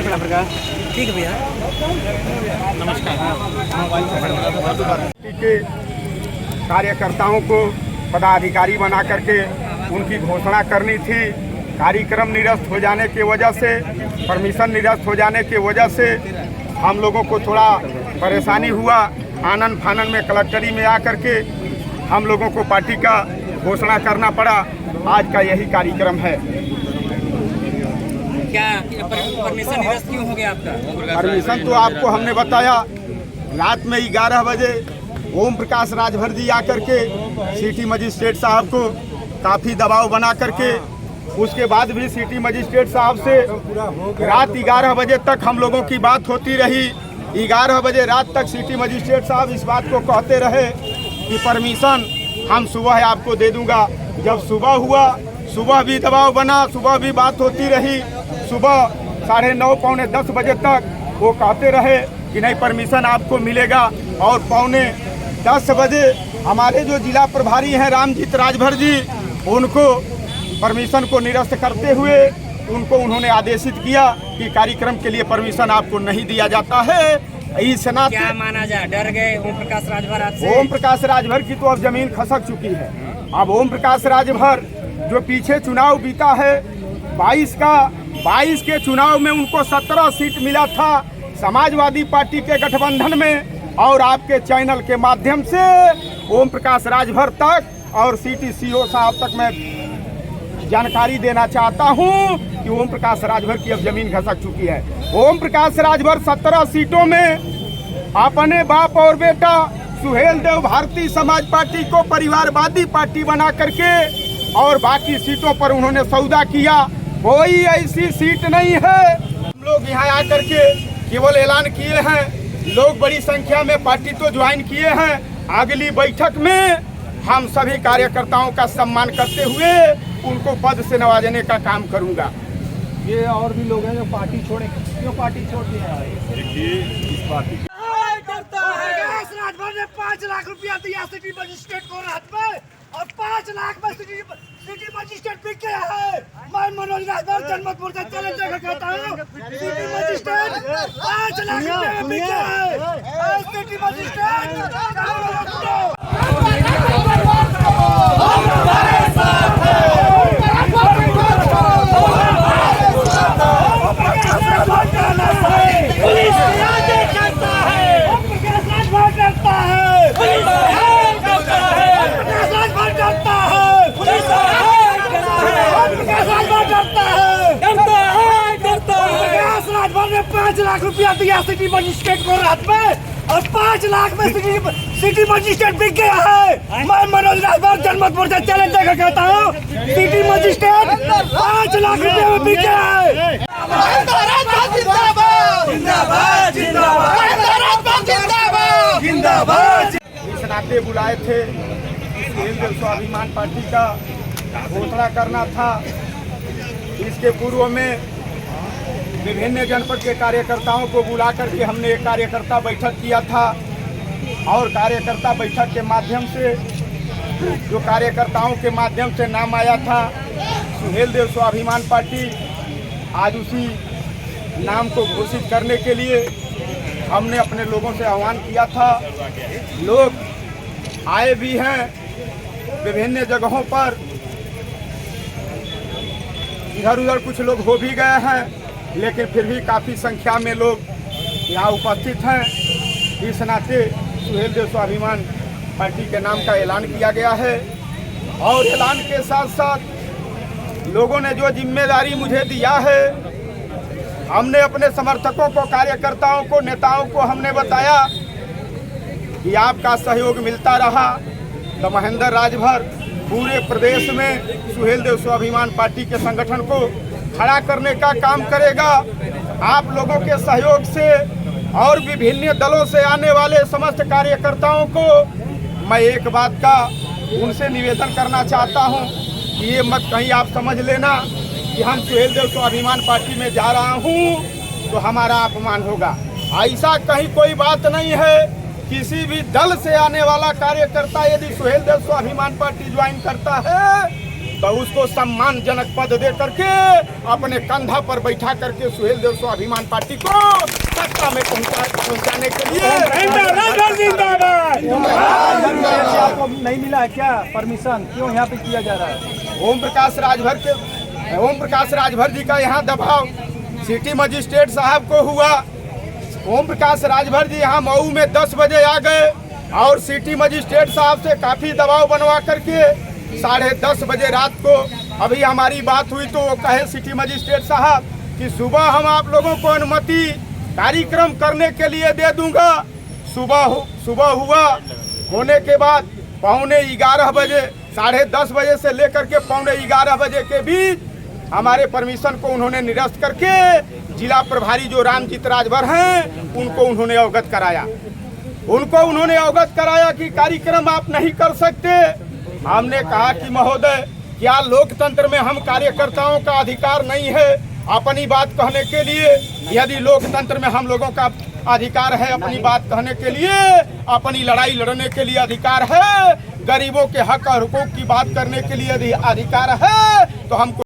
ठीक है भैया, नमस्कार। के कार्यकर्ताओं को पदाधिकारी बना करके उनकी घोषणा करनी थी। कार्यक्रम निरस्त हो जाने की वजह से, परमिशन निरस्त हो जाने की वजह से हम लोगों को थोड़ा परेशानी हुआ। आनन फानन में कलेक्टरी में आकर के हम लोगों को पार्टी का घोषणा करना पड़ा। आज का यही कार्यक्रम है। क्या परमिशन निरस्त क्यों हो गया आपका? परमिशन तो आपको हमने बताया, रात में 11 बजे ओम प्रकाश राजभर जी आकर के सिटी मजिस्ट्रेट साहब को काफ़ी दबाव बना करके, उसके बाद भी सिटी मजिस्ट्रेट साहब से रात 11 बजे तक हम लोगों की बात होती रही। 11 बजे रात तक सिटी मजिस्ट्रेट साहब इस बात को कहते रहे कि परमिशन हम सुबह आपको दे दूंगा। जब सुबह हुआ, सुबह भी दबाव बना, सुबह भी बात होती रही। सुबह 9:30 पौने 10 बजे तक वो कहते रहे कि नहीं परमिशन आपको मिलेगा। और पौने 10 बजे हमारे जो जिला प्रभारी हैं रामजीत राजभर जी, उनको परमिशन को निरस्त करते हुए उन्होंने आदेशित किया कि कार्यक्रम के लिए परमिशन आपको नहीं दिया जाता है। इस नाते क्या माना जाए, डर गए ओम प्रकाश राजभर आपसे? ओम प्रकाश राजभर की तो अब जमीन खसक चुकी है। अब ओम प्रकाश राजभर जो पीछे चुनाव बीता है 22 के चुनाव में उनको 17 सीट मिला था समाजवादी पार्टी के गठबंधन में। और आपके चैनल के माध्यम से ओम प्रकाश राजभर तक और सिटी सीओ साहब तक मैं जानकारी देना चाहता हूं कि ओम प्रकाश राजभर की अब जमीन खसक चुकी है। ओम प्रकाश राजभर 17 सीटों में अपने बाप और बेटा सुहेल देव भारतीय समाज पार्टी को परिवारवादी पार्टी बना करके और बाकी सीटों पर उन्होंने सौदा किया। कोई ऐसी सीट नहीं है। हम लोग यहाँ आकर के केवल ऐलान किए हैं, लोग बड़ी संख्या में पार्टी तो ज्वाइन किए हैं। अगली बैठक में हम सभी कार्यकर्ताओं का सम्मान करते हुए उनको पद से नवाजने का काम करूंगा। ये और भी लोग हैं जो पार्टी छोड़े, क्यों पार्टी छोड़ दिया है? देखिए इस पार्टी राजभर ने 5 लाख रुपया दिया सिटी मजिस्ट्रेट को रात में, और 5 लाख में सिटी मजिस्ट्रेट बिक गया है। मैं मनोज राजभर जनमतपुर से चले जाकर कहता हूँ, सिटी मजिस्ट्रेट 5 लाख रुपये में बिक गया है। सिटी मजिस्ट्रेट ने 5 लाख रुपया दिया सिटी मजिस्ट्रेट को रात में, और 5 लाख में सिटी मजिस्ट्रेट बिक गया है। मैं मनोज राजभर जनमतपुर से चैलेंज देकर कहता हूँ, सिटी मजिस्ट्रेट 5 लाख रुपये में बिक गया है। इस नाते बुलाए थे, स्वाभिमान पार्टी का घोषणा करना था। इसके पूर्व में विभिन्न जनपद के कार्यकर्ताओं को बुला करके हमने एक कार्यकर्ता बैठक किया था। और कार्यकर्ता बैठक के माध्यम से जो कार्यकर्ताओं के माध्यम से नाम आया था सुहेल देव स्वाभिमान पार्टी, आज उसी नाम को घोषित करने के लिए हमने अपने लोगों से आह्वान किया था। लोग आए भी हैं विभिन्न जगहों पर, इधर उधर कुछ लोग हो भी गए हैं, लेकिन फिर भी काफ़ी संख्या में लोग यहाँ उपस्थित हैं। इस नाते सुहेल देव स्वाभिमान पार्टी के नाम का ऐलान किया गया है। और ऐलान के साथ साथ लोगों ने जो जिम्मेदारी मुझे दिया है, हमने अपने समर्थकों को, कार्यकर्ताओं को, नेताओं को हमने बताया कि आपका सहयोग मिलता रहा तो महेंद्र राजभर पूरे प्रदेश में सुहेल देव स्वाभिमान पार्टी के संगठन को खड़ा करने का काम करेगा। आप लोगों के सहयोग से और विभिन्न दलों से आने वाले समस्त कार्यकर्ताओं को मैं एक बात का उनसे निवेदन करना चाहता हूं कि ये मत कहीं आप समझ लेना कि हम सुहेल देव स्वाभिमान पार्टी में जा रहा हूं तो हमारा अपमान होगा। ऐसा कहीं कोई बात नहीं है। किसी भी दल से आने वाला कार्यकर्ता यदि सुहेल देव स्वाभिमान पार्टी ज्वाइन करता है तो उसको सम्मानजनक पद दे करके अपने कंधा पर बैठा करके सुहेल देव स्वाभिमान पार्टी को सत्ता में पहुंचाने के लिए आपको नहीं मिला है क्या परमिशन, क्यों यहाँ पे किया जा रहा है? ओम प्रकाश राजभर जी का यहाँ दबाव सिटी मजिस्ट्रेट साहब को हुआ। ओम प्रकाश राजभर जी यहाँ मऊ में 10 बजे आ गए और सिटी मजिस्ट्रेट साहब से काफी दबाव बनवा करके 10:30 बजे रात को अभी हमारी बात हुई तो वो कहे सिटी मजिस्ट्रेट साहब कि सुबह हम आप लोगों को अनुमति कार्यक्रम करने के लिए दे दूंगा। सुबह हुआ, होने के बाद 11:15 बजे 10:30 बजे से लेकर के 11:15 बजे के बीच हमारे परमिशन को उन्होंने निरस्त करके जिला प्रभारी जो रामजीत राजभर हैं उनको उन्होंने अवगत कराया कि कार्यक्रम आप नहीं कर सकते। हमने कहा कि महोदय क्या लोकतंत्र में हम कार्यकर्ताओं का अधिकार नहीं है अपनी बात कहने के लिए? यदि लोकतंत्र में हम लोगों का अधिकार है अपनी बात कहने के लिए, अपनी लड़ाई लड़ने के लिए अधिकार है, गरीबों के हक और हुकूक की बात करने के लिए अधिकार है, तो हमको